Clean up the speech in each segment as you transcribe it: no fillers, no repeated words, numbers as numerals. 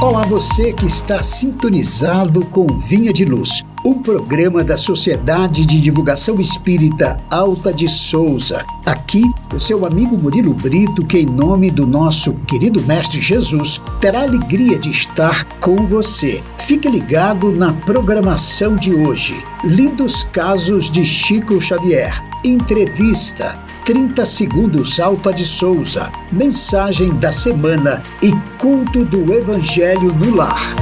Olá, você que está sintonizado com Vinha de Luz, um programa da Sociedade de Divulgação Espírita Alta de Souza. Aqui, o seu amigo Murilo Brito, que em nome do nosso querido Mestre Jesus, terá a alegria de estar com você. Fique ligado na programação de hoje. Lindos casos de Chico Xavier. Entrevista. 30 segundos Alta de Souza, mensagem da semana e culto do Evangelho no lar.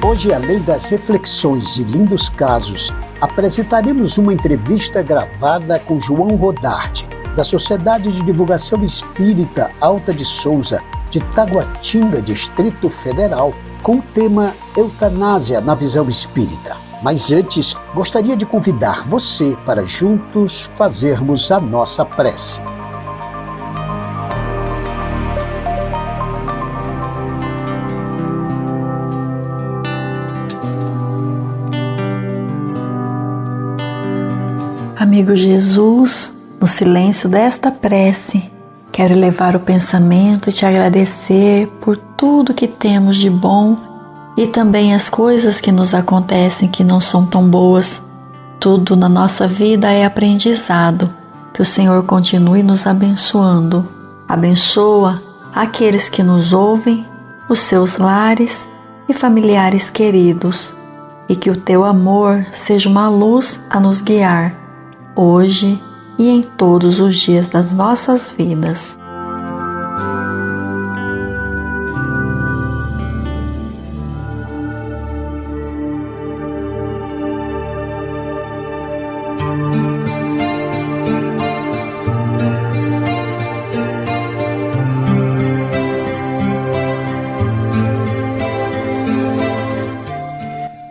Hoje, além das reflexões e lindos casos, apresentaremos uma entrevista gravada com João Rodarte, da Sociedade de Divulgação Espírita Alta de Souza, de Taguatinga, Distrito Federal, com o tema Eutanásia na Visão Espírita. Mas antes, gostaria de convidar você para juntos fazermos a nossa prece. Amigo Jesus, no silêncio desta prece, quero elevar o pensamento e te agradecer por tudo que temos de bom e também as coisas que nos acontecem que não são tão boas. Tudo na nossa vida é aprendizado. Que o Senhor continue nos abençoando. Abençoa aqueles que nos ouvem, os seus lares e familiares queridos. E que o teu amor seja uma luz a nos guiar, hoje e em todos os dias das nossas vidas.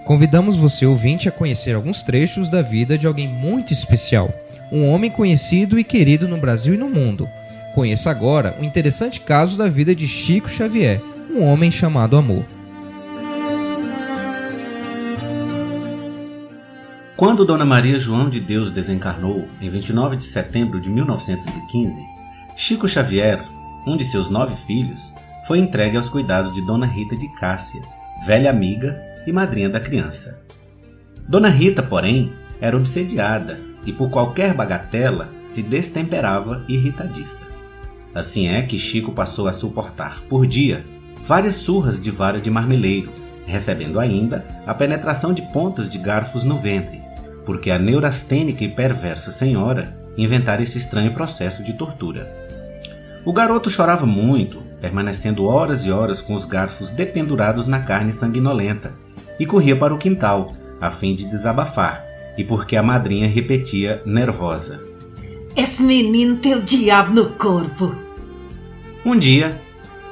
Convidamos você, ouvinte, a conhecer alguns trechos da vida de alguém muito especial, um homem conhecido e querido no Brasil e no mundo. Conheça agora o interessante caso da vida de Chico Xavier, um homem chamado amor. Quando Dona Maria João de Deus desencarnou, em 29 de setembro de 1915, Chico Xavier, um de seus 9 filhos, foi entregue aos cuidados de Dona Rita de Cássia, velha amiga e madrinha da criança. Dona Rita, porém, era obsediada e por qualquer bagatela se destemperava irritadiça. Assim é que Chico passou a suportar, por dia, várias surras de vara de marmeleiro, recebendo ainda a penetração de pontas de garfos no ventre, porque a neurastênica e perversa senhora inventara esse estranho processo de tortura. O garoto chorava muito, permanecendo horas e horas com os garfos dependurados na carne sanguinolenta, e corria para o quintal, a fim de desabafar, e porque a madrinha repetia, nervosa: "Esse menino tem o diabo no corpo." Um dia,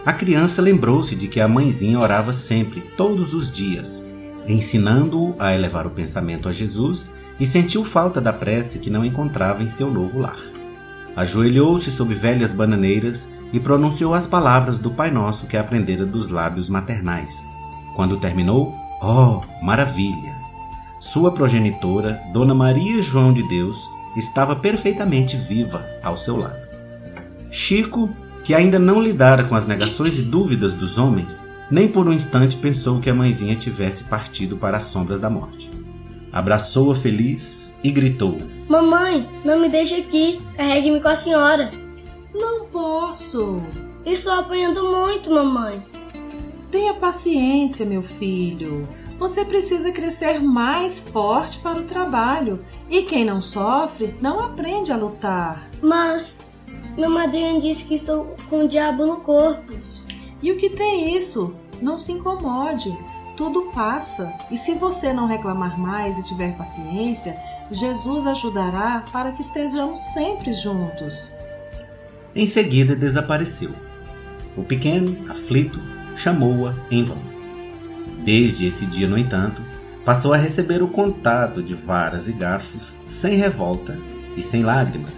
a criança lembrou-se de que a mãezinha orava sempre, todos os dias, ensinando-o a elevar o pensamento a Jesus, e sentiu falta da prece que não encontrava em seu novo lar. Ajoelhou-se sob velhas bananeiras e pronunciou as palavras do Pai Nosso que aprendera dos lábios maternais. Quando terminou, oh, maravilha! Sua progenitora, Dona Maria João de Deus, estava perfeitamente viva ao seu lado. Chico, que ainda não lidara com as negações e dúvidas dos homens, nem por um instante pensou que a mãezinha tivesse partido para as sombras da morte. Abraçou-a feliz e gritou: "Mamãe, não me deixe aqui, carregue-me com a senhora." "Não posso." "Estou apanhando muito, mamãe." "Tenha paciência, meu filho. Você precisa crescer mais forte para o trabalho. E quem não sofre, não aprende a lutar." "Mas meu madrinha disse que estou com o diabo no corpo." "E o que tem isso? Não se incomode. Tudo passa. E se você não reclamar mais e tiver paciência, Jesus ajudará para que estejamos sempre juntos." Em seguida desapareceu. O pequeno, aflito, chamou-a em vão. Desde esse dia, no entanto, passou a receber o contato de varas e garfos sem revolta e sem lágrimas.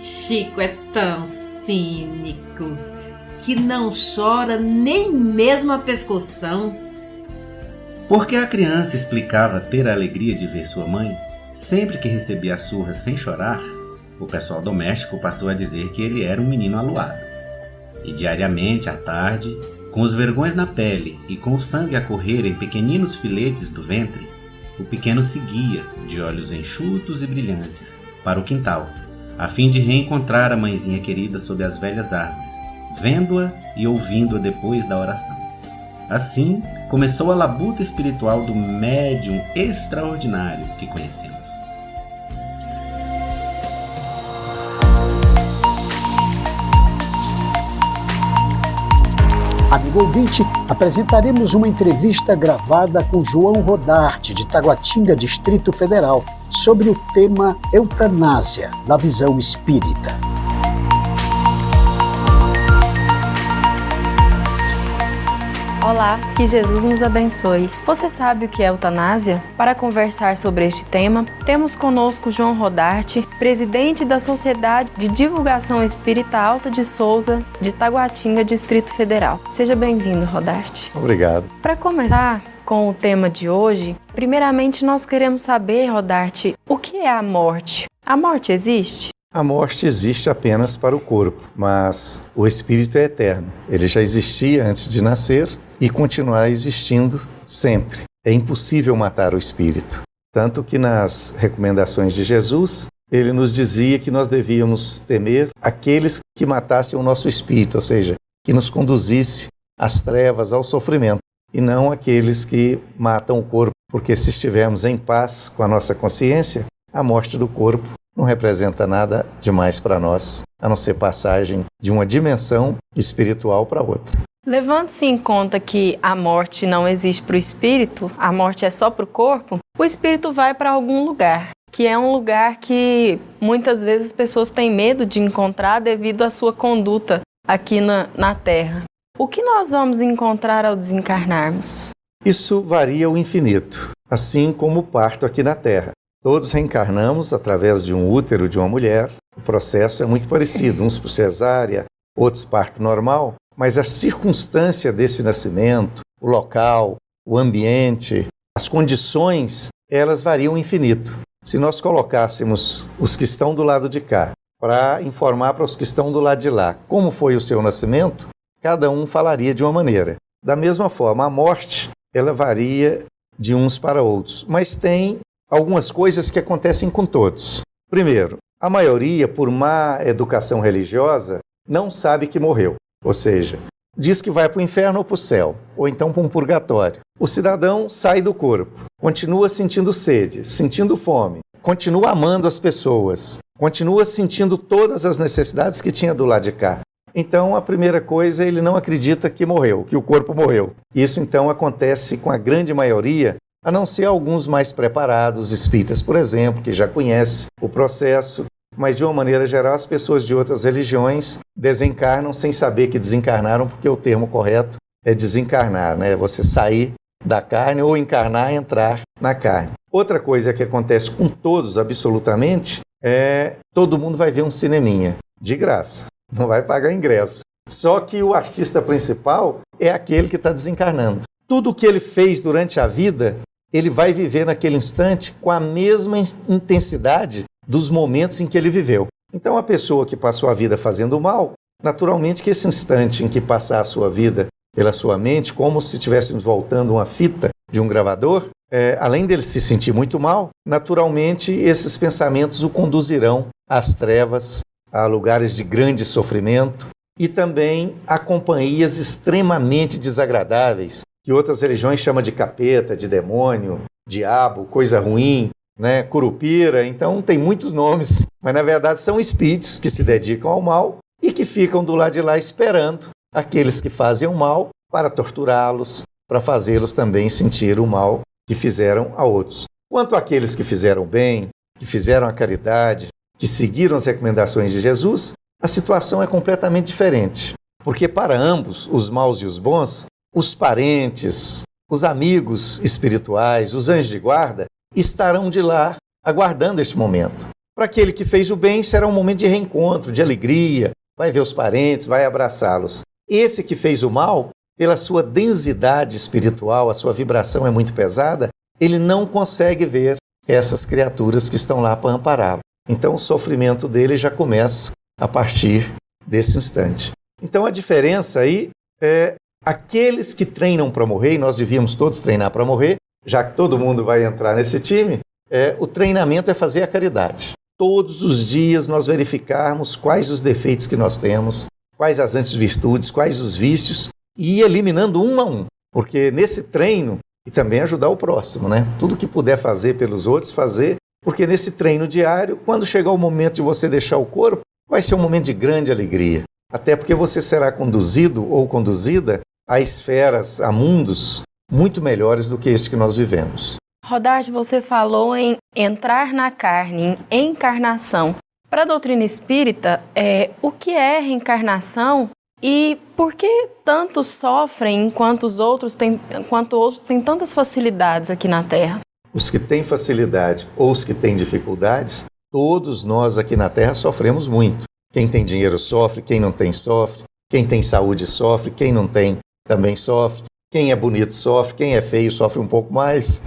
Chico é tão cínico que não chora nem mesmo a pescoção. Porque a criança explicava ter a alegria de ver sua mãe, sempre que recebia as surras sem chorar, o pessoal doméstico passou a dizer que ele era um menino aluado. E diariamente, à tarde, com os vergões na pele e com o sangue a correr em pequeninos filetes do ventre, o pequeno seguia, de olhos enxutos e brilhantes, para o quintal, a fim de reencontrar a mãezinha querida sob as velhas árvores, vendo-a e ouvindo-a depois da oração. Assim, começou a labuta espiritual do médium extraordinário que conhecemos. Amigo ouvinte, apresentaremos uma entrevista gravada com João Rodarte, de Taguatinga, Distrito Federal, sobre o tema eutanásia, na visão espírita. Olá, que Jesus nos abençoe. Você sabe o que é eutanásia? Para conversar sobre este tema, temos conosco João Rodarte, presidente da Sociedade de Divulgação Espírita Alta de Souza, de Taguatinga, Distrito Federal. Seja bem-vindo, Rodarte. Obrigado. Para começar com o tema de hoje, primeiramente nós queremos saber, Rodarte, o que é a morte? A morte existe? A morte existe apenas para o corpo, mas o espírito é eterno. Ele já existia antes de nascer e continuará existindo sempre. É impossível matar o espírito. Tanto que nas recomendações de Jesus, ele nos dizia que nós devíamos temer aqueles que matassem o nosso espírito, ou seja, que nos conduzisse às trevas, ao sofrimento, e não aqueles que matam o corpo, porque se estivermos em paz com a nossa consciência, a morte do corpo não representa nada demais para nós, a não ser passagem de uma dimensão espiritual para outra. Levando-se em conta que a morte não existe para o espírito, a morte é só para o corpo, o espírito vai para algum lugar, que é um lugar que muitas vezes as pessoas têm medo de encontrar devido à sua conduta aqui na Terra. O que nós vamos encontrar ao desencarnarmos? Isso varia ao infinito, assim como o parto aqui na Terra. Todos reencarnamos através de um útero de uma mulher. O processo é muito parecido, uns por cesárea, outros parto normal, mas a circunstância desse nascimento, o local, o ambiente, as condições, elas variam infinito. Se nós colocássemos os que estão do lado de cá para informar para os que estão do lado de lá como foi o seu nascimento, cada um falaria de uma maneira. Da mesma forma, a morte, ela varia de uns para outros, mas tem algumas coisas que acontecem com todos. Primeiro, a maioria, por má educação religiosa, não sabe que morreu. Ou seja, diz que vai para o inferno ou para o céu, ou então para um purgatório. O cidadão sai do corpo, continua sentindo sede, sentindo fome, continua amando as pessoas, continua sentindo todas as necessidades que tinha do lado de cá. Então, a primeira coisa, ele não acredita que morreu, que o corpo morreu. Isso, então, acontece com a grande maioria, a não ser alguns mais preparados, espíritas, por exemplo, que já conhecem o processo, mas de uma maneira geral as pessoas de outras religiões desencarnam sem saber que desencarnaram, porque o termo correto é desencarnar, né? Você sair da carne ou encarnar e entrar na carne. Outra coisa que acontece com todos, absolutamente, é todo mundo vai ver um cineminha, de graça, não vai pagar ingresso. Só que o artista principal é aquele que está desencarnando. Tudo o que ele fez durante a vida, ele vai viver naquele instante com a mesma intensidade dos momentos em que ele viveu. Então, a pessoa que passou a vida fazendo mal, naturalmente que esse instante em que passar a sua vida pela sua mente, como se estivéssemos voltando uma fita de um gravador, além dele se sentir muito mal, naturalmente esses pensamentos o conduzirão às trevas, a lugares de grande sofrimento e também a companhias extremamente desagradáveis, que outras religiões chamam de capeta, de demônio, diabo, coisa ruim, né, curupira. Então tem muitos nomes, mas na verdade são espíritos que se dedicam ao mal e que ficam do lado de lá esperando aqueles que fazem o mal para torturá-los, para fazê-los também sentir o mal que fizeram a outros. Quanto àqueles que fizeram bem, que fizeram a caridade, que seguiram as recomendações de Jesus, a situação é completamente diferente. Porque para ambos, os maus e os bons, os parentes, os amigos espirituais, os anjos de guarda, estarão de lá aguardando este momento. Para aquele que fez o bem, será um momento de reencontro, de alegria, vai ver os parentes, vai abraçá-los. Esse que fez o mal, pela sua densidade espiritual, a sua vibração é muito pesada, ele não consegue ver essas criaturas que estão lá para ampará-lo. Então o sofrimento dele já começa a partir desse instante. Então a diferença aí é aqueles que treinam para morrer, e nós devíamos todos treinar para morrer, já que todo mundo vai entrar nesse time, o treinamento é fazer a caridade. Todos os dias nós verificarmos quais os defeitos que nós temos, quais as antivirtudes, quais os vícios, e ir eliminando um a um. Porque nesse treino, e também ajudar o próximo, né? Tudo que puder fazer pelos outros, fazer, porque nesse treino diário, quando chegar o momento de você deixar o corpo, vai ser um momento de grande alegria. Até porque você será conduzido ou conduzida a esferas, a mundos muito melhores do que este que nós vivemos. Rodarte, você falou em entrar na carne, em encarnação. Para a doutrina espírita, o que é reencarnação e por que tantos sofrem enquanto outros têm tantas facilidades aqui na Terra? Os que têm facilidade ou os que têm dificuldades, todos nós aqui na Terra sofremos muito. Quem tem dinheiro sofre, quem não tem sofre, quem tem saúde sofre, quem não tem também sofre. Quem é bonito sofre, quem é feio sofre um pouco mais.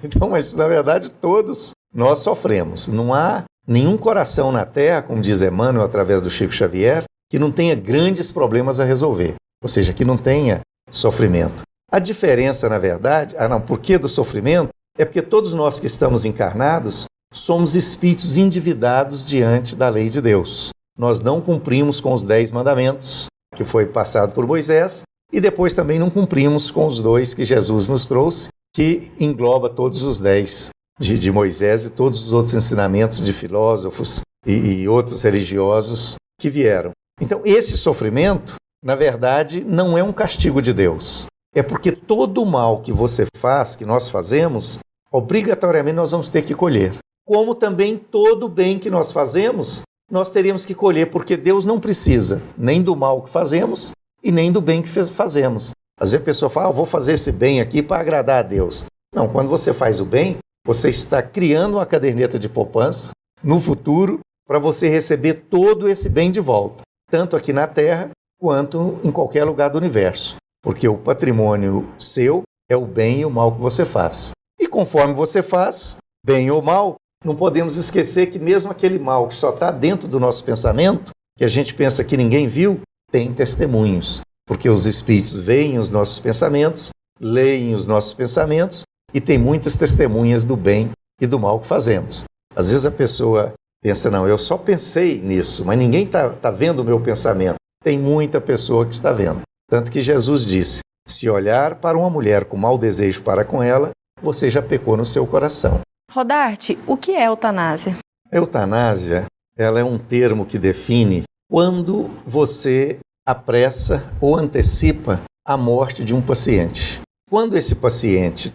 Então, mas na verdade todos nós sofremos. Não há nenhum coração na Terra, como diz Emmanuel através do Chico Xavier, que não tenha grandes problemas a resolver. Ou seja, que não tenha sofrimento. A diferença, na verdade, por que do sofrimento? É porque todos nós que estamos encarnados somos espíritos endividados diante da lei de Deus. Nós não cumprimos com os 10 mandamentos que foi passado por Moisés, e depois também não cumprimos com os 2 que Jesus nos trouxe, que engloba todos os 10 de Moisés e todos os outros ensinamentos de filósofos e outros religiosos que vieram. Então, esse sofrimento, na verdade, não é um castigo de Deus. É porque todo o mal que você faz, que nós fazemos, obrigatoriamente nós vamos ter que colher. Como também todo o bem que nós fazemos, nós teríamos que colher, porque Deus não precisa nem do mal que fazemos, e nem do bem que fazemos. Às vezes a pessoa fala, vou fazer esse bem aqui para agradar a Deus. Não, quando você faz o bem, você está criando uma caderneta de poupança no futuro para você receber todo esse bem de volta, tanto aqui na Terra quanto em qualquer lugar do universo. Porque o patrimônio seu é o bem e o mal que você faz. E conforme você faz, bem ou mal, não podemos esquecer que mesmo aquele mal que só está dentro do nosso pensamento, que a gente pensa que ninguém viu, tem testemunhos, porque os espíritos veem os nossos pensamentos, leem os nossos pensamentos e tem muitas testemunhas do bem e do mal que fazemos. Às vezes a pessoa pensa, não, eu só pensei nisso, mas ninguém está vendo o meu pensamento. Tem muita pessoa que está vendo. Tanto que Jesus disse, se olhar para uma mulher com mau desejo para com ela, você já pecou no seu coração. Rodarte, o que é eutanásia? A eutanásia, ela é um termo que define quando você apressa ou antecipa a morte de um paciente. Quando esse paciente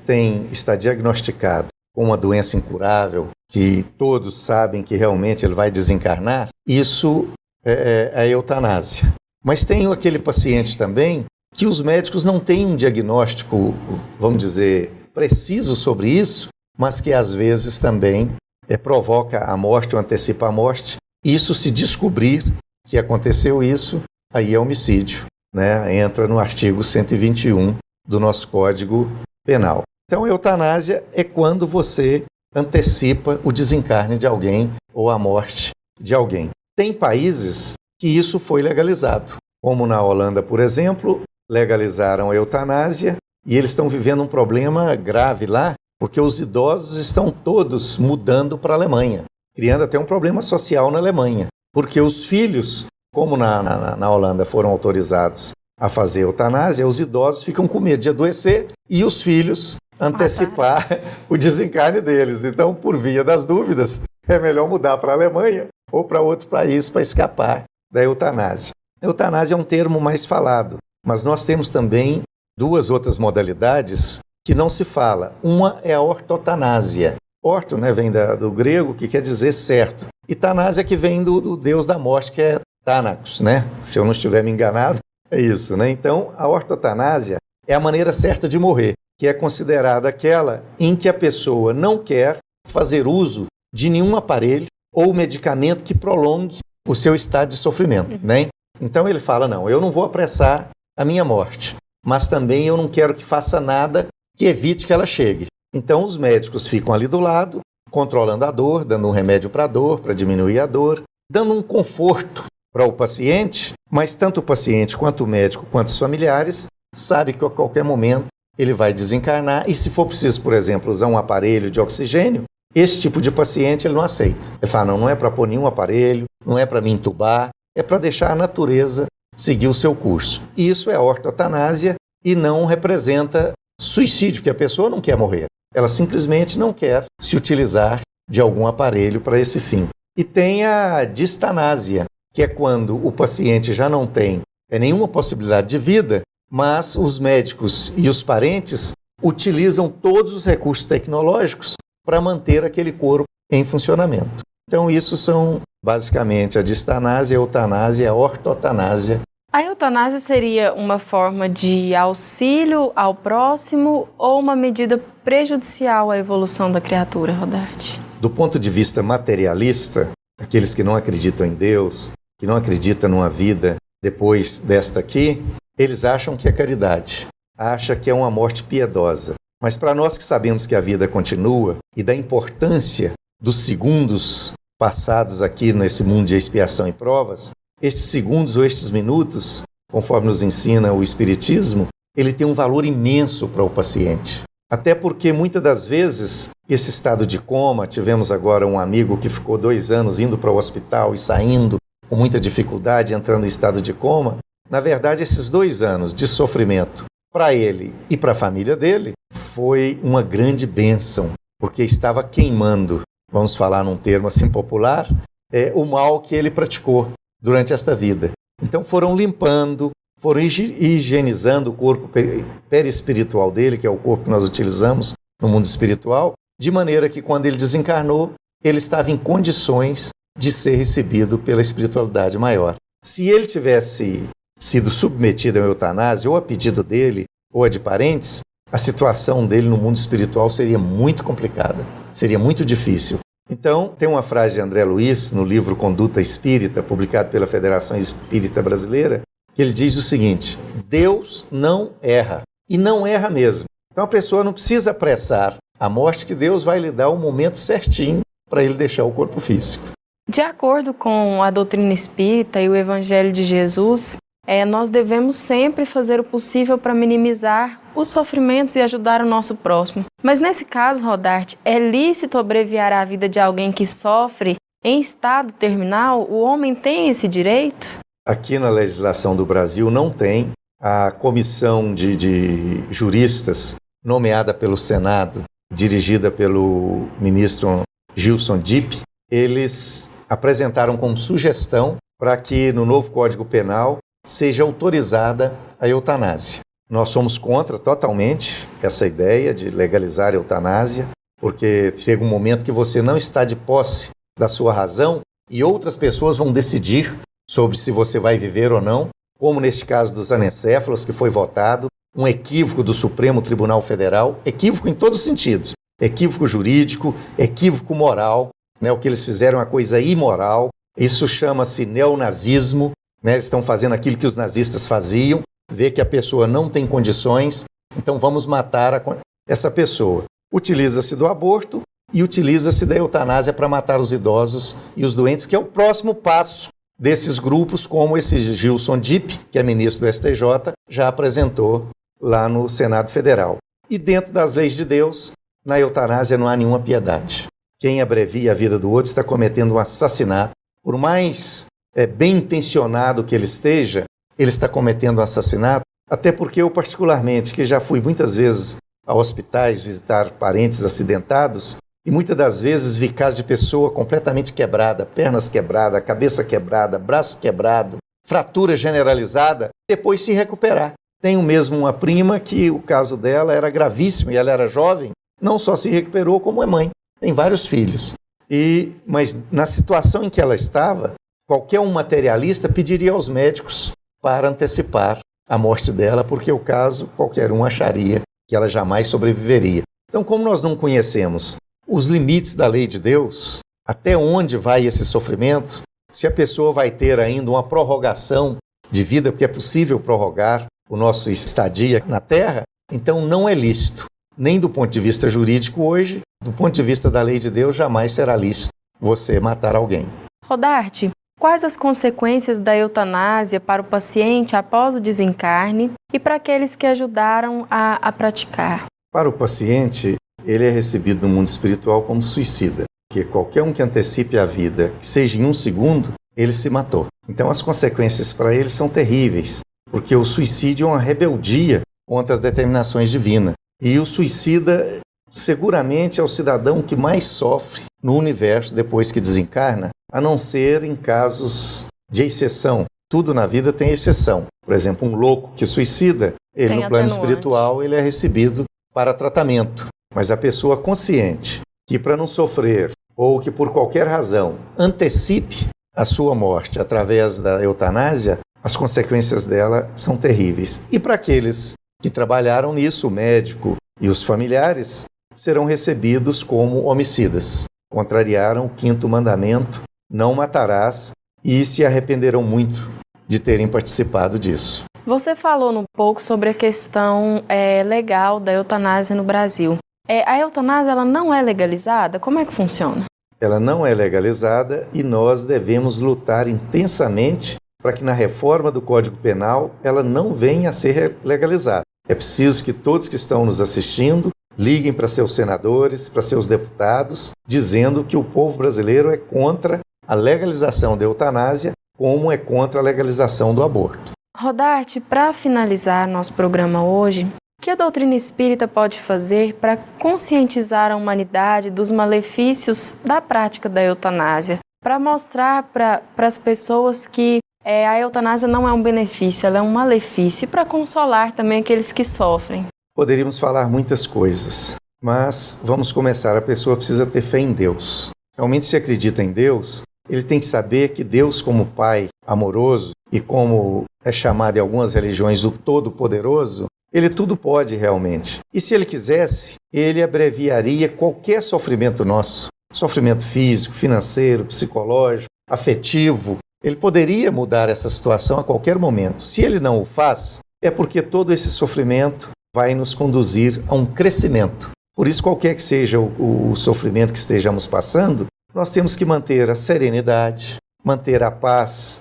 está diagnosticado com uma doença incurável, que todos sabem que realmente ele vai desencarnar, isso é a eutanásia. Mas tem aquele paciente também que os médicos não têm um diagnóstico, vamos dizer, preciso sobre isso, mas que às vezes também provoca a morte ou antecipa a morte. Isso se descobrir que aconteceu isso, aí é homicídio, né? Entra no artigo 121 do nosso Código Penal. Então, a eutanásia é quando você antecipa o desencarne de alguém ou a morte de alguém. Tem países que isso foi legalizado, como na Holanda, por exemplo, legalizaram a eutanásia e eles estão vivendo um problema grave lá, porque os idosos estão todos mudando para a Alemanha, criando até um problema social na Alemanha. Porque os filhos, como na Holanda foram autorizados a fazer eutanásia, os idosos ficam com medo de adoecer e os filhos antecipar o desencarne deles. Então, por via das dúvidas, é melhor mudar para a Alemanha ou para outro país para escapar da eutanásia. Eutanásia é um termo mais falado, mas nós temos também 2 outras modalidades que não se fala. Uma é a ortotanásia. Orto, né, vem do grego, que quer dizer certo. E tanásia que vem do deus da morte, que é Thanatos, né? Se eu não estiver me enganado, é isso, né? Então, a ortotanásia é a maneira certa de morrer, que é considerada aquela em que a pessoa não quer fazer uso de nenhum aparelho ou medicamento que prolongue o seu estado de sofrimento, né? Então ele fala, não, eu não vou apressar a minha morte, mas também eu não quero que faça nada que evite que ela chegue. Então os médicos ficam ali do lado, controlando a dor, dando um remédio para a dor, para diminuir a dor, dando um conforto para o paciente, Mas tanto o paciente, quanto o médico, quanto os familiares sabem que a qualquer momento ele vai desencarnar e se for preciso, por exemplo, usar um aparelho de oxigênio, esse tipo de paciente ele não aceita. Ele fala, não é para pôr nenhum aparelho, não é para me entubar, é para deixar a natureza seguir o seu curso. E isso é ortotanásia e não representa suicídio, porque a pessoa não quer morrer. Ela simplesmente não quer se utilizar de algum aparelho para esse fim. E tem a distanásia, que é quando o paciente já não tem nenhuma possibilidade de vida, mas os médicos e os parentes utilizam todos os recursos tecnológicos para manter aquele corpo em funcionamento. Então isso são basicamente a distanásia, a eutanásia, a ortotanásia. A eutanásia seria uma forma de auxílio ao próximo ou uma medida prejudicial à evolução da criatura, Rodarte? Do ponto de vista materialista, aqueles que não acreditam em Deus, que não acreditam numa vida depois desta aqui, eles acham que é caridade, acham que é uma morte piedosa. Mas para nós que sabemos que a vida continua e da importância dos segundos passados aqui nesse mundo de expiação e provas, estes segundos ou estes minutos, conforme nos ensina o Espiritismo, ele tem um valor imenso para o paciente. Até porque muitas das vezes esse estado de coma, tivemos agora um amigo que ficou 2 anos indo para o hospital e saindo com muita dificuldade, entrando em estado de coma. Na verdade, esses 2 anos de sofrimento para ele e para a família dele foi uma grande bênção, porque estava queimando, vamos falar num termo assim popular, o mal que ele praticou durante esta vida. Então foram limpando, foram higienizando o corpo perispiritual dele, que é o corpo que nós utilizamos no mundo espiritual, de maneira que quando ele desencarnou, ele estava em condições de ser recebido pela espiritualidade maior. Se ele tivesse sido submetido à eutanásia, ou a pedido dele, ou a de parentes, a situação dele no mundo espiritual seria muito complicada, seria muito difícil. Então, tem uma frase de André Luiz, no livro Conduta Espírita, publicado pela Federação Espírita Brasileira, que ele diz o seguinte: Deus não erra, e não erra mesmo. Então a pessoa não precisa apressar a morte, que Deus vai lhe dar o momento certinho para ele deixar o corpo físico. De acordo com a doutrina espírita e o Evangelho de Jesus, nós devemos sempre fazer o possível para minimizar os sofrimentos e ajudar o nosso próximo. Mas nesse caso, Rodarte, é lícito abreviar a vida de alguém que sofre em estado terminal? O homem tem esse direito? Aqui na legislação do Brasil não tem. A comissão de juristas nomeada pelo Senado, dirigida pelo ministro Gilson Dipp, eles apresentaram como sugestão para que no novo Código Penal seja autorizada a eutanásia. Nós somos contra totalmente essa ideia de legalizar a eutanásia, porque chega um momento que você não está de posse da sua razão e outras pessoas vão decidir sobre se você vai viver ou não, como neste caso dos anencéfalos, que foi votado, um equívoco do Supremo Tribunal Federal, equívoco em todos os sentidos, equívoco jurídico, equívoco moral, né? O que eles fizeram é uma coisa imoral, isso chama-se neonazismo, né? Eles estão fazendo aquilo que os nazistas faziam, ver que a pessoa não tem condições, então vamos matar essa pessoa. Utiliza-se do aborto e utiliza-se da eutanásia para matar os idosos e os doentes, que é o próximo passo desses grupos, como esse Gilson Dipp, que é ministro do STJ, já apresentou lá no Senado Federal. E dentro das leis de Deus, na eutanásia não há nenhuma piedade. Quem abrevia a vida do outro está cometendo um assassinato. Por mais bem intencionado que ele esteja, ele está cometendo um assassinato, até porque eu particularmente, que já fui muitas vezes a hospitais visitar parentes acidentados, e muitas das vezes vi casos de pessoa completamente quebrada, pernas quebradas, cabeça quebrada, braço quebrado, fratura generalizada, depois se recuperar. Tenho mesmo uma prima que o caso dela era gravíssimo e ela era jovem, não só se recuperou como é mãe, tem vários filhos. Mas na situação em que ela estava, qualquer um materialista pediria aos médicos para antecipar a morte dela, porque o caso qualquer um acharia que ela jamais sobreviveria. Então, como nós não conhecemos os limites da lei de Deus, até onde vai esse sofrimento, se a pessoa vai ter ainda uma prorrogação de vida, porque é possível prorrogar o nosso estadia na Terra, então não é lícito, nem do ponto de vista jurídico hoje, do ponto de vista da lei de Deus, jamais será lícito você matar alguém. Rodarte, quais as consequências da eutanásia para o paciente após o desencarne e para aqueles que ajudaram a praticar? Para o paciente, ele é recebido no mundo espiritual como suicida, porque qualquer um que antecipe a vida, que seja em 1 segundo, ele se matou. Então as consequências para ele são terríveis, porque o suicídio é uma rebeldia contra as determinações divinas. E o suicida seguramente é o cidadão que mais sofre no universo depois que desencarna, a não ser em casos de exceção. Tudo na vida tem exceção. Por exemplo, um louco que suicida, ele no plano espiritual ele é recebido para tratamento. Mas a pessoa consciente que para não sofrer ou que por qualquer razão antecipe a sua morte através da eutanásia, as consequências dela são terríveis. E para aqueles que trabalharam nisso, o médico e os familiares, serão recebidos como homicidas. Contrariaram o 5º mandamento, não matarás, e se arrependerão muito de terem participado disso. Você falou um pouco sobre a questão legal da eutanásia no Brasil. A eutanásia ela não é legalizada? Como é que funciona? Ela não é legalizada e nós devemos lutar intensamente para que na reforma do Código Penal ela não venha a ser legalizada. É preciso que todos que estão nos assistindo liguem para seus senadores, para seus deputados, dizendo que o povo brasileiro é contra a legalização da eutanásia, como é contra a legalização do aborto. Rodarte, para finalizar nosso programa hoje, o que a doutrina espírita pode fazer para conscientizar a humanidade dos malefícios da prática da eutanásia? Para mostrar para as pessoas que a eutanásia não é um benefício, ela é um malefício, e para consolar também aqueles que sofrem. Poderíamos falar muitas coisas, mas vamos começar. A pessoa precisa ter fé em Deus. Realmente, se acredita em Deus, ele tem que saber que Deus, como Pai amoroso e como é chamado em algumas religiões o Todo-Poderoso, ele tudo pode realmente. E se ele quisesse, ele abreviaria qualquer sofrimento nosso, sofrimento físico, financeiro, psicológico, afetivo. Ele poderia mudar essa situação a qualquer momento. Se ele não o faz, é porque todo esse sofrimento vai nos conduzir a um crescimento. Por isso, qualquer que seja o sofrimento que estejamos passando, nós temos que manter a serenidade, manter a paz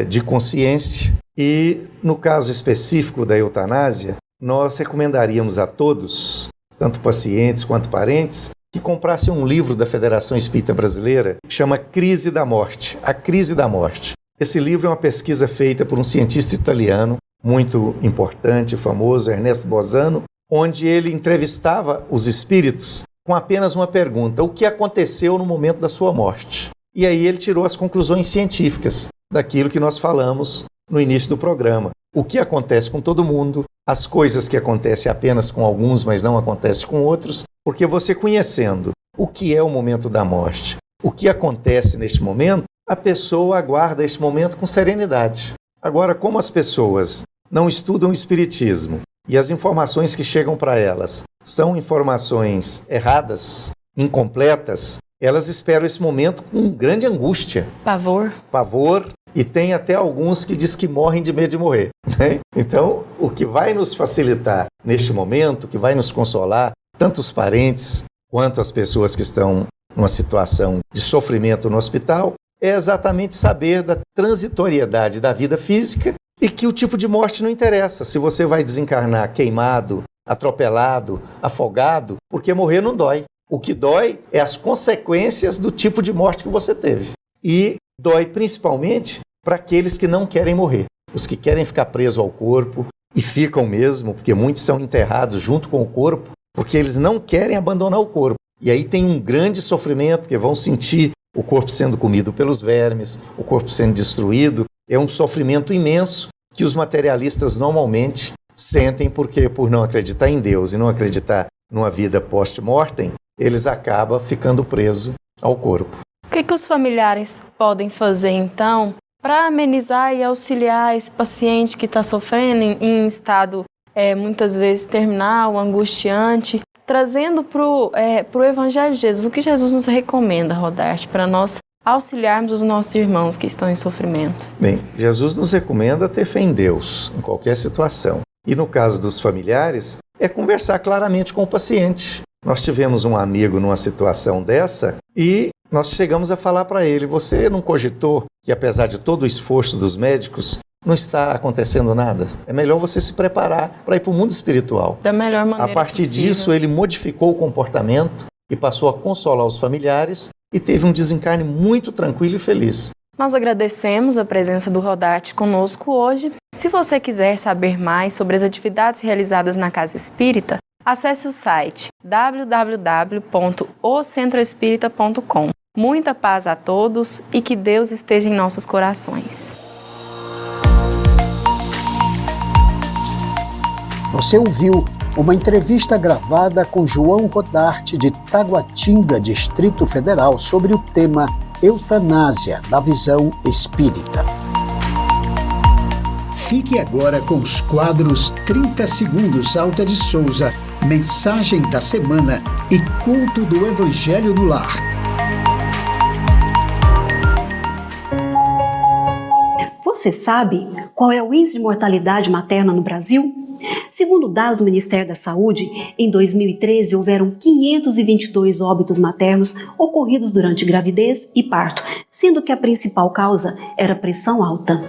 de consciência. E, no caso específico da eutanásia, nós recomendaríamos a todos, tanto pacientes quanto parentes, que comprassem um livro da Federação Espírita Brasileira que chama Crise da Morte, A Crise da Morte. Esse livro é uma pesquisa feita por um cientista italiano muito importante, famoso, Ernesto Bozano, onde ele entrevistava os espíritos com apenas uma pergunta: o que aconteceu no momento da sua morte? E aí ele tirou as conclusões científicas daquilo que nós falamos no início do programa. O que acontece com todo mundo, as coisas que acontecem apenas com alguns, mas não acontecem com outros, porque você conhecendo o que é o momento da morte, o que acontece neste momento, a pessoa aguarda este momento com serenidade. Agora, como as pessoas não estudam o espiritismo e as informações que chegam para elas são informações erradas, incompletas, elas esperam esse momento com grande angústia. Pavor, e tem até alguns que dizem que morrem de medo de morrer, né? Então, o que vai nos facilitar neste momento, o que vai nos consolar, tanto os parentes quanto as pessoas que estão numa situação de sofrimento no hospital, é exatamente saber da transitoriedade da vida física e que o tipo de morte não interessa. Se você vai desencarnar queimado, atropelado, afogado, porque morrer não dói. O que dói é as consequências do tipo de morte que você teve. E dói principalmente para aqueles que não querem morrer. Os que querem ficar presos ao corpo, e ficam mesmo, porque muitos são enterrados junto com o corpo, porque eles não querem abandonar o corpo. E aí tem um grande sofrimento, porque vão sentir o corpo sendo comido pelos vermes, o corpo sendo destruído. É um sofrimento imenso que os materialistas normalmente sentem, porque por não acreditar em Deus e não acreditar numa vida post-mortem, eles acabam ficando presos ao corpo. O que os familiares podem fazer, então, para amenizar e auxiliar esse paciente que está sofrendo em estado, muitas vezes, terminal, angustiante, trazendo para o Evangelho de Jesus? O que Jesus nos recomenda, Rodarte, para nós auxiliarmos os nossos irmãos que estão em sofrimento? Bem, Jesus nos recomenda ter fé em Deus, em qualquer situação. E no caso dos familiares, é conversar claramente com o paciente. Nós tivemos um amigo numa situação dessa e nós chegamos a falar para ele: você não cogitou que apesar de todo o esforço dos médicos, não está acontecendo nada. É melhor você se preparar para ir para o mundo espiritual. Da melhor maneira A partir possível. disso, ele modificou o comportamento e passou a consolar os familiares e teve um desencarne muito tranquilo e feliz. Nós agradecemos a presença do Rodarte conosco hoje. Se você quiser saber mais sobre as atividades realizadas na Casa Espírita, acesse o site www.ocentroespírita.com. Muita paz a todos e que Deus esteja em nossos corações. Você ouviu uma entrevista gravada com João Rodarte de Taguatinga, Distrito Federal, sobre o tema Eutanásia, na visão espírita. Fique agora com os quadros 30 Segundos Alta de Souza, Mensagem da Semana e Culto do Evangelho no Lar. Você sabe qual é o índice de mortalidade materna no Brasil? Segundo dados do Ministério da Saúde, em 2013 houveram 522 óbitos maternos ocorridos durante gravidez e parto, sendo que a principal causa era pressão alta.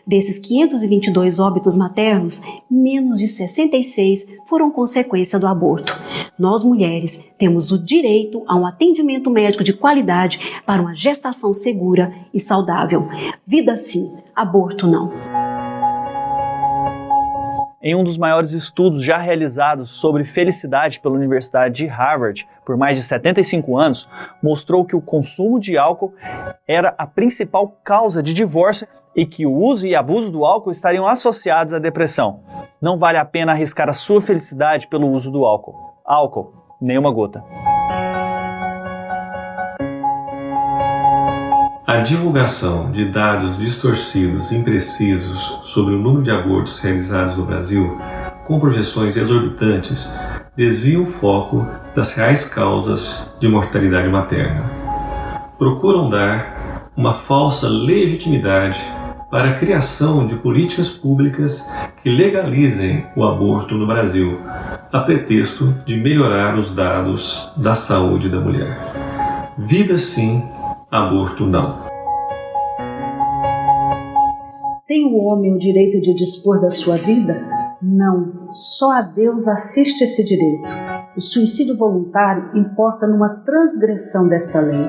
Desses 522 óbitos maternos, menos de 66 foram consequência do aborto. Nós, mulheres, temos o direito a um atendimento médico de qualidade para uma gestação segura e saudável. Vida sim, aborto não. Em um dos maiores estudos já realizados sobre felicidade pela Universidade de Harvard por mais de 75 anos, mostrou que o consumo de álcool era a principal causa de divórcio e que o uso e abuso do álcool estariam associados à depressão. Não vale a pena arriscar a sua felicidade pelo uso do álcool. Álcool, nenhuma gota. A divulgação de dados distorcidos e imprecisos sobre o número de abortos realizados no Brasil, com projeções exorbitantes, desvia o foco das reais causas de mortalidade materna. Procuram dar uma falsa legitimidade para a criação de políticas públicas que legalizem o aborto no Brasil, a pretexto de melhorar os dados da saúde da mulher. Vida sim, aborto não. Tem o homem o direito de dispor da sua vida? Não, só a Deus assiste esse direito. O suicídio voluntário importa numa transgressão desta lei.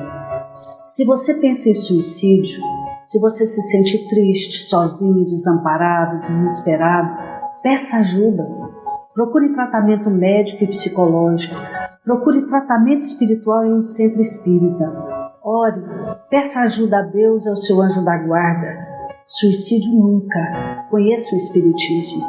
Se você pensa em suicídio, se você se sente triste, sozinho, desamparado, desesperado, peça ajuda. Procure tratamento médico e psicológico. Procure tratamento espiritual em um centro espírita. Ore, peça ajuda a Deus e ao seu anjo da guarda. Suicídio nunca. Conheça o Espiritismo.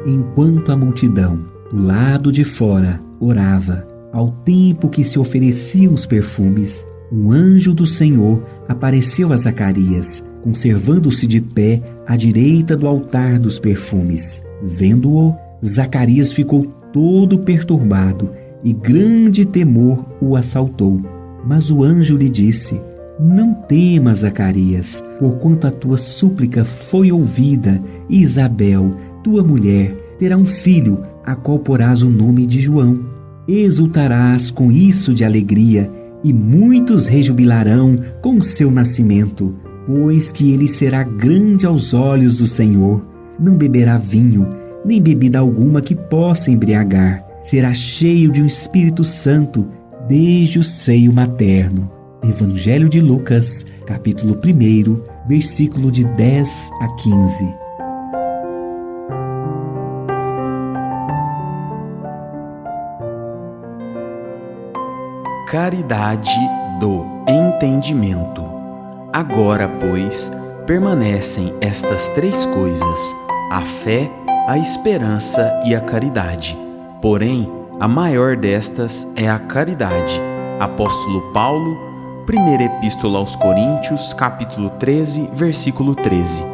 Enquanto a multidão, do lado de fora, orava, ao tempo que se ofereciam os perfumes, um anjo do Senhor apareceu a Zacarias, conservando-se de pé à direita do altar dos perfumes. Vendo-o, Zacarias ficou todo perturbado e grande temor o assaltou. Mas o anjo lhe disse: Não temas, Zacarias, porquanto a tua súplica foi ouvida, e Isabel, tua mulher, terá um filho, a qual porás o nome de João. Exultarás com isso de alegria, e muitos rejubilarão com o seu nascimento, pois que ele será grande aos olhos do Senhor. Não beberá vinho, nem bebida alguma que possa embriagar. Será cheio de um Espírito Santo, desde o seio materno. Evangelho de Lucas, capítulo 1, versículo de 10 a 15. Caridade do entendimento. Agora, pois, permanecem estas três coisas: a fé, a esperança e a caridade. Porém, a maior destas é a caridade. Apóstolo Paulo, primeira Epístola aos Coríntios, capítulo 13, versículo 13.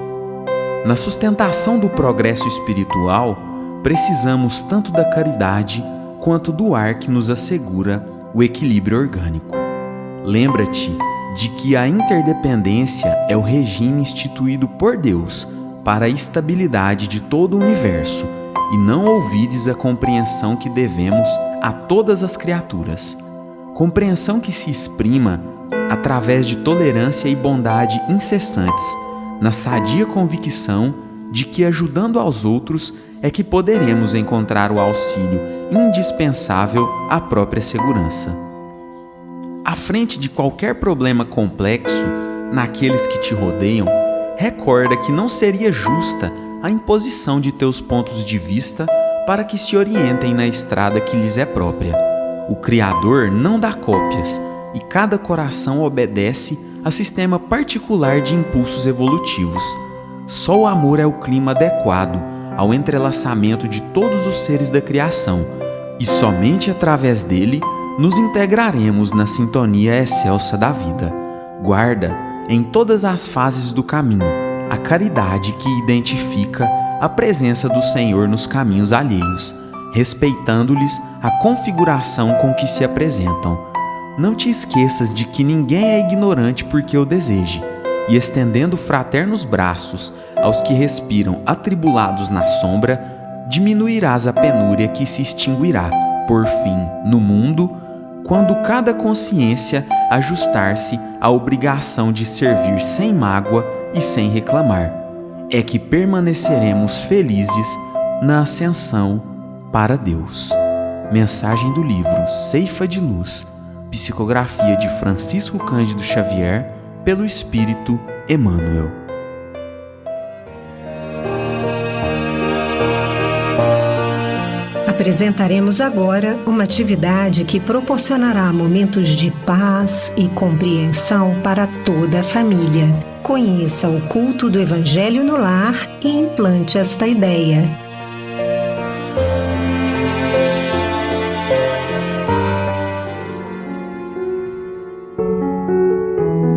Na sustentação do progresso espiritual, precisamos tanto da caridade quanto do ar que nos assegura o equilíbrio orgânico. Lembra-te de que a interdependência é o regime instituído por Deus para a estabilidade de todo o universo, e não ouvides a compreensão que devemos a todas as criaturas. Compreensão que se exprima através de tolerância e bondade incessantes, na sadia convicção de que, ajudando aos outros, é que poderemos encontrar o auxílio indispensável à própria segurança. À frente de qualquer problema complexo naqueles que te rodeiam, recorda que não seria justa a imposição de teus pontos de vista para que se orientem na estrada que lhes é própria. O Criador não dá cópias, e cada coração obedece a sistema particular de impulsos evolutivos. Só o amor é o clima adequado ao entrelaçamento de todos os seres da criação, e somente através dele nos integraremos na sintonia excelsa da vida. Guarda, em todas as fases do caminho, a caridade que identifica a presença do Senhor nos caminhos alheios, respeitando-lhes a configuração com que se apresentam. Não te esqueças de que ninguém é ignorante porque o deseje, e estendendo fraternos braços aos que respiram atribulados na sombra, diminuirás a penúria que se extinguirá, por fim, no mundo, quando cada consciência ajustar-se à obrigação de servir sem mágoa e sem reclamar. É que permaneceremos felizes na ascensão para Deus. Mensagem do livro Ceifa de Luz, psicografia de Francisco Cândido Xavier, pelo Espírito Emmanuel. Apresentaremos agora uma atividade que proporcionará momentos de paz e compreensão para toda a família. Conheça o culto do Evangelho no lar e implante esta ideia.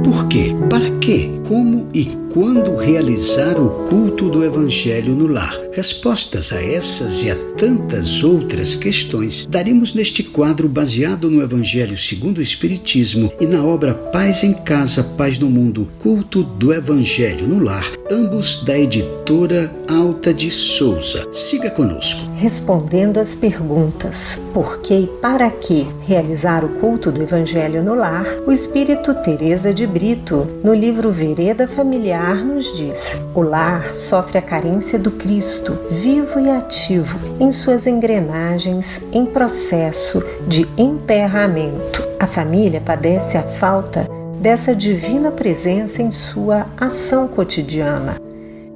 Por quê? Para quê? Como e quando realizar o culto do Evangelho no lar? Respostas a essas e a tantas outras questões daremos neste quadro baseado no Evangelho segundo o Espiritismo e na obra Paz em Casa, Paz no Mundo, Culto do Evangelho no Lar, ambos da editora Alta de Souza. Siga conosco. Respondendo às perguntas por que e para que realizar o culto do Evangelho no lar, o Espírito Teresa de Brito, no livro Vereda Familiar, nos diz: o lar sofre a carência do Cristo, vivo e ativo, em suas engrenagens em processo de emperramento. A família padece a falta dessa divina presença em sua ação cotidiana.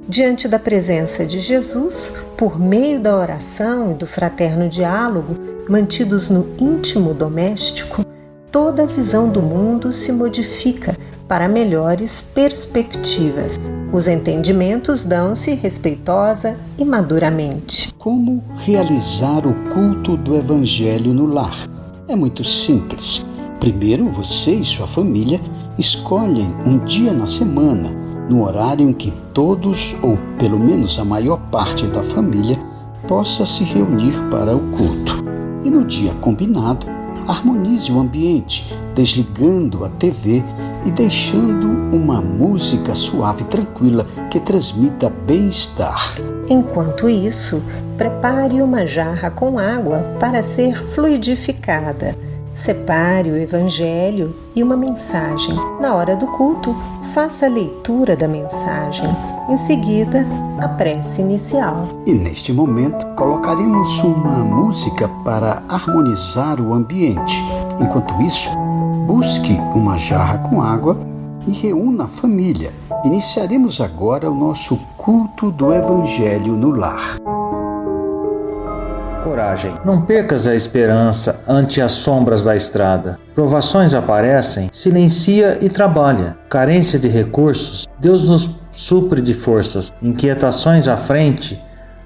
Diante da presença de Jesus, por meio da oração e do fraterno diálogo, mantidos no íntimo doméstico, toda a visão do mundo se modifica para melhores perspectivas. Os entendimentos dão-se respeitosa e maduramente. Como realizar o culto do Evangelho no lar? É muito simples. Primeiro, você e sua família escolhem um dia na semana, no horário em que todos, ou pelo menos a maior parte da família, possa se reunir para o culto. E no dia combinado, harmonize o ambiente, desligando a TV e deixando uma música suave e tranquila que transmita bem-estar. Enquanto isso, prepare uma jarra com água para ser fluidificada. Separe o Evangelho e uma mensagem. Na hora do culto, faça a leitura da mensagem. Em seguida, a prece inicial. E neste momento, colocaremos uma música para harmonizar o ambiente. Enquanto isso, busque uma jarra com água e reúna a família. Iniciaremos agora o nosso culto do Evangelho no lar. Coragem. Não percas a esperança ante as sombras da estrada. Provações aparecem, silencia e trabalha. Carência de recursos, Deus nos supre de forças. Inquietações à frente,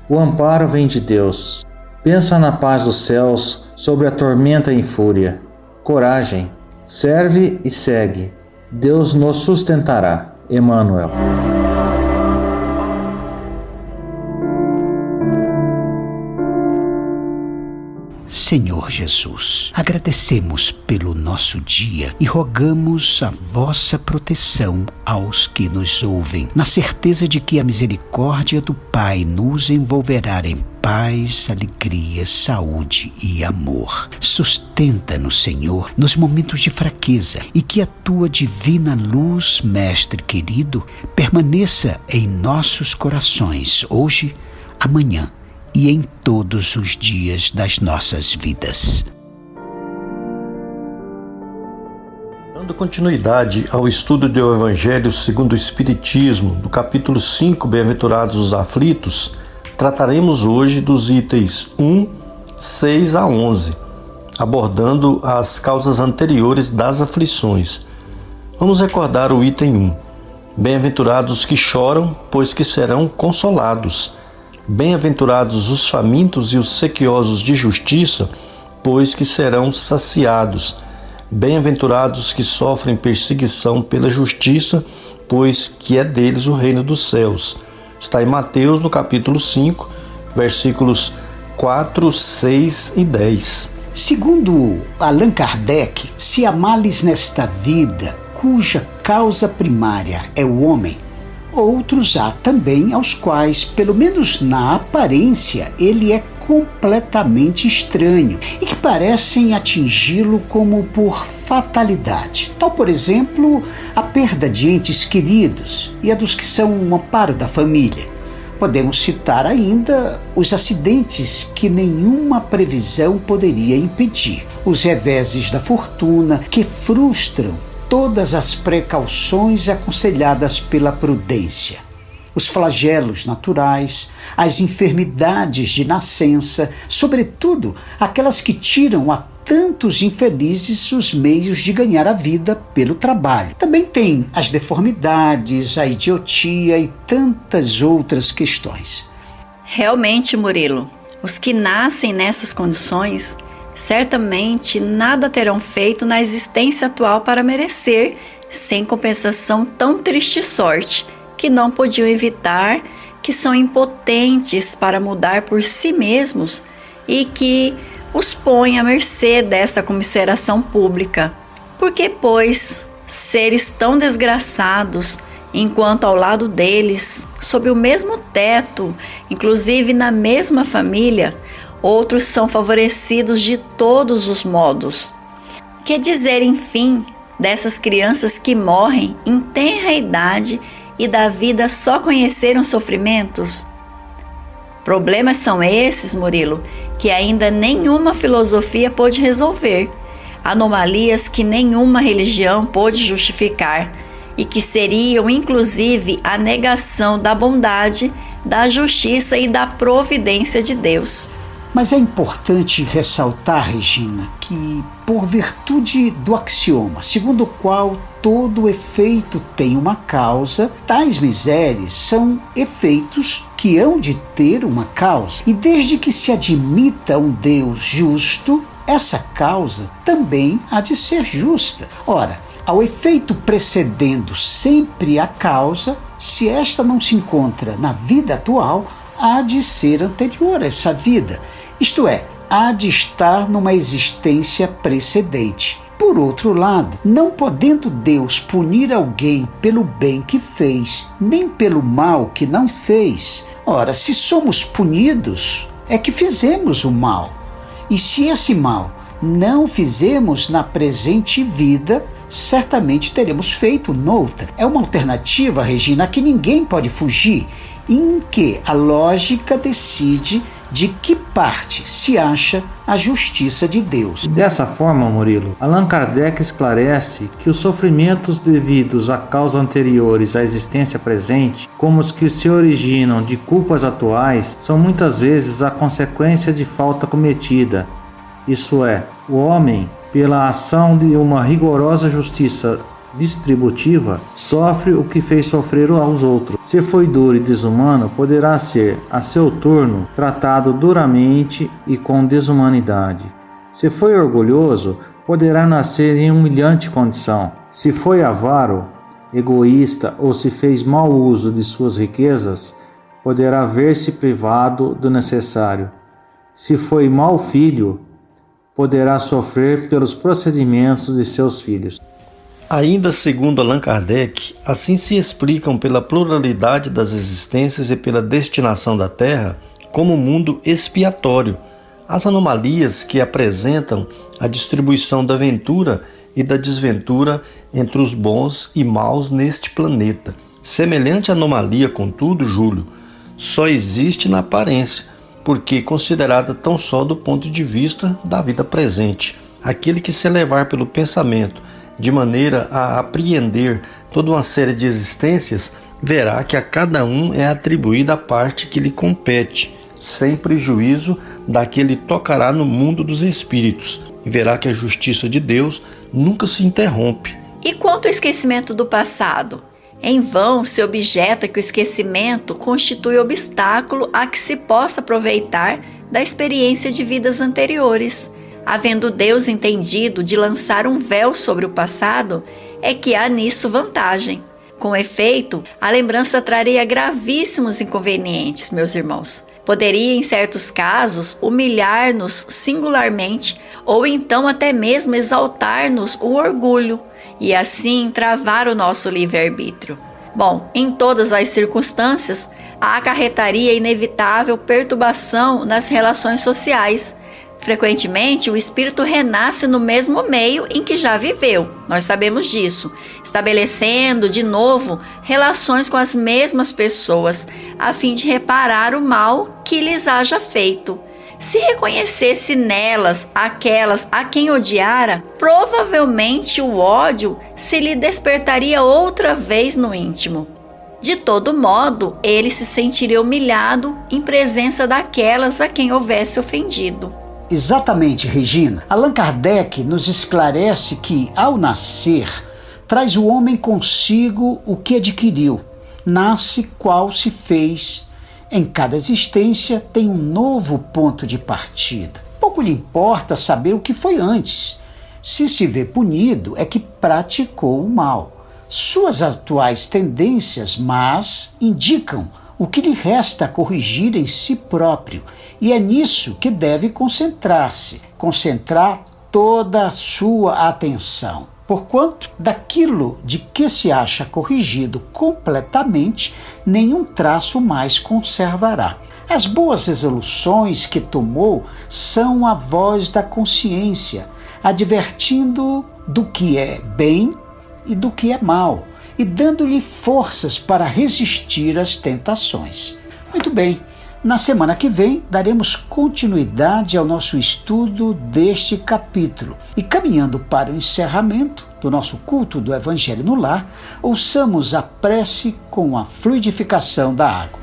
o amparo vem de Deus. Pensa na paz dos céus sobre a tormenta em fúria. Coragem. Serve e segue. Deus nos sustentará. Emmanuel. Senhor Jesus, agradecemos pelo nosso dia e rogamos a vossa proteção aos que nos ouvem, na certeza de que a misericórdia do Pai nos envolverá em paz, alegria, saúde e amor. Sustenta-nos, Senhor, nos momentos de fraqueza e que a tua divina luz, Mestre querido, permaneça em nossos corações hoje, amanhã e em todos os dias das nossas vidas. Dando continuidade ao estudo do Evangelho segundo o Espiritismo, do capítulo 5, Bem-aventurados os aflitos, trataremos hoje dos itens 1, 6 a 11, abordando as causas anteriores das aflições. Vamos recordar o item 1. Bem-aventurados os que choram, pois que serão consolados. Bem-aventurados os famintos e os sequiosos de justiça, pois que serão saciados. Bem-aventurados os que sofrem perseguição pela justiça, pois que é deles o reino dos céus. Está em Mateus, no capítulo 5, versículos 4, 6 e 10. Segundo Allan Kardec, se há males nesta vida cuja causa primária é o homem, outros há também aos quais, pelo menos na aparência, ele é completamente estranho e que parecem atingi-lo como por fatalidade. Tal, por exemplo, a perda de entes queridos e a dos que são um amparo da família. Podemos citar ainda os acidentes que nenhuma previsão poderia impedir, os reveses da fortuna que frustram todas as precauções aconselhadas pela prudência, os flagelos naturais, as enfermidades de nascença, sobretudo aquelas que tiram a tantos infelizes os meios de ganhar a vida pelo trabalho. Também tem as deformidades, a idiotia e tantas outras questões. Realmente, Murilo, os que nascem nessas condições certamente nada terão feito na existência atual para merecer, sem compensação, tão triste sorte, que não podiam evitar, que são impotentes para mudar por si mesmos e que os põe à mercê dessa comiseração pública. Porque, pois, seres tão desgraçados, enquanto ao lado deles, sob o mesmo teto, inclusive na mesma família, outros são favorecidos de todos os modos. Que dizer, enfim, dessas crianças que morrem em tenra idade e da vida só conheceram sofrimentos? Problemas são esses, Murilo, que ainda nenhuma filosofia pôde resolver, anomalias que nenhuma religião pôde justificar e que seriam, inclusive, a negação da bondade, da justiça e da providência de Deus. Mas é importante ressaltar, Regina, que por virtude do axioma, segundo o qual todo efeito tem uma causa, tais misérias são efeitos que hão de ter uma causa. E desde que se admita um Deus justo, essa causa também há de ser justa. Ora, ao efeito precedendo sempre a causa, se esta não se encontra na vida atual, há de ser anterior a essa vida. Isto é, há de estar numa existência precedente. Por outro lado, não podendo Deus punir alguém pelo bem que fez, nem pelo mal que não fez, ora, se somos punidos, é que fizemos o mal. E se esse mal não fizemos na presente vida, certamente teremos feito noutra. É uma alternativa, Regina, que ninguém pode fugir, em que a lógica decide de que parte se acha a justiça de Deus. Dessa forma, Murilo, Allan Kardec esclarece que os sofrimentos devidos a causas anteriores à existência presente, como os que se originam de culpas atuais, são muitas vezes a consequência de falta cometida. Isso é, o homem, pela ação de uma rigorosa justiça distributiva, sofre o que fez sofrer aos outros. Se foi duro e desumano, poderá ser, a seu turno, tratado duramente e com desumanidade. Se foi orgulhoso, poderá nascer em humilhante condição. Se foi avaro, egoísta ou se fez mau uso de suas riquezas, poderá ver-se privado do necessário. Se foi mau filho, poderá sofrer pelos procedimentos de seus filhos. Ainda segundo Allan Kardec, assim se explicam pela pluralidade das existências e pela destinação da Terra como mundo expiatório as anomalias que apresentam a distribuição da ventura e da desventura entre os bons e maus neste planeta. Semelhante anomalia, contudo, Júlio, só existe na aparência, porque considerada tão só do ponto de vista da vida presente. Aquele que se elevar pelo pensamento de maneira a apreender toda uma série de existências, verá que a cada um é atribuída a parte que lhe compete, sem prejuízo da que ele tocará no mundo dos espíritos, e verá que a justiça de Deus nunca se interrompe. E quanto ao esquecimento do passado? Em vão se objeta que o esquecimento constitui obstáculo a que se possa aproveitar da experiência de vidas anteriores. Havendo Deus entendido de lançar um véu sobre o passado, é que há nisso vantagem. Com efeito, a lembrança traria gravíssimos inconvenientes, meus irmãos. Poderia, em certos casos, humilhar-nos singularmente ou então até mesmo exaltar-nos o orgulho e assim travar o nosso livre-arbítrio. Bom, em todas as circunstâncias, acarretaria inevitável perturbação nas relações sociais. Frequentemente, o espírito renasce no mesmo meio em que já viveu, nós sabemos disso, estabelecendo de novo relações com as mesmas pessoas, a fim de reparar o mal que lhes haja feito. Se reconhecesse nelas aquelas a quem odiara, provavelmente o ódio se lhe despertaria outra vez no íntimo. De todo modo, ele se sentiria humilhado em presença daquelas a quem houvesse ofendido. Exatamente, Regina. Allan Kardec nos esclarece que, ao nascer, traz o homem consigo o que adquiriu. Nasce qual se fez. Em cada existência tem um novo ponto de partida. Pouco lhe importa saber o que foi antes. Se se vê punido, é que praticou o mal. Suas atuais tendências más indicam o que lhe resta corrigir em si próprio, e é nisso que deve concentrar-se, concentrar toda a sua atenção. Porquanto, daquilo de que se acha corrigido completamente, nenhum traço mais conservará. As boas resoluções que tomou são a voz da consciência, advertindo do que é bem e do que é mal, e dando-lhe forças para resistir às tentações. Muito bem, na semana que vem daremos continuidade ao nosso estudo deste capítulo. E caminhando para o encerramento do nosso culto do Evangelho no Lar, ouçamos a prece com a fluidificação da água.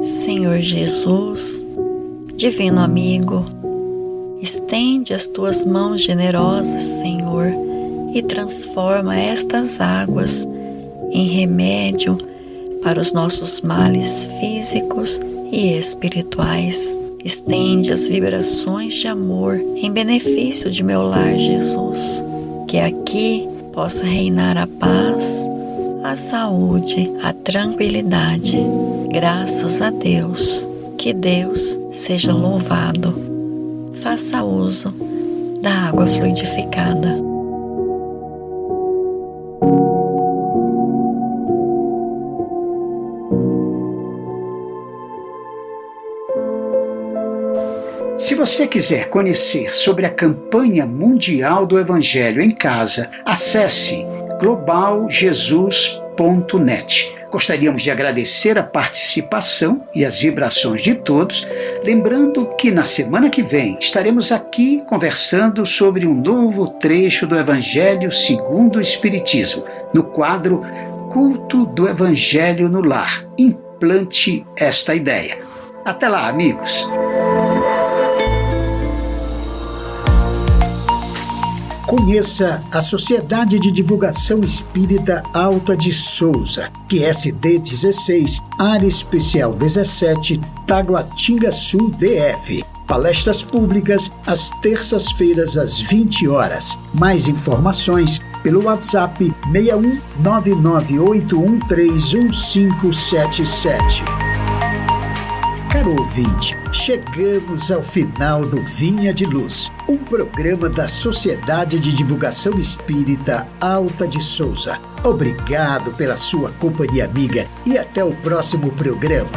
Senhor Jesus, divino amigo, estende as tuas mãos generosas, Senhor, e transforma estas águas em remédio para os nossos males físicos e espirituais. Estende as vibrações de amor em benefício de meu lar, Jesus, que aqui possa reinar a paz, a saúde, a tranquilidade. Graças a Deus, que Deus seja louvado. Faça uso da água fluidificada. Se você quiser conhecer sobre a campanha mundial do Evangelho em Casa, acesse globaljesus.net. Gostaríamos de agradecer a participação e as vibrações de todos, lembrando que na semana que vem estaremos aqui conversando sobre um novo trecho do Evangelho segundo o Espiritismo, no quadro Culto do Evangelho no Lar. Implante esta ideia. Até lá, amigos! Conheça a Sociedade de Divulgação Espírita Alta de Souza, QSD 16, Área Especial 17, Taguatinga Sul, DF. Palestras públicas às terças-feiras às 20 horas. Mais informações pelo WhatsApp 61 998131577. Caro ouvinte, chegamos ao final do Vinha de Luz, um programa da Sociedade de Divulgação Espírita Alta de Souza. Obrigado pela sua companhia amiga e até o próximo programa.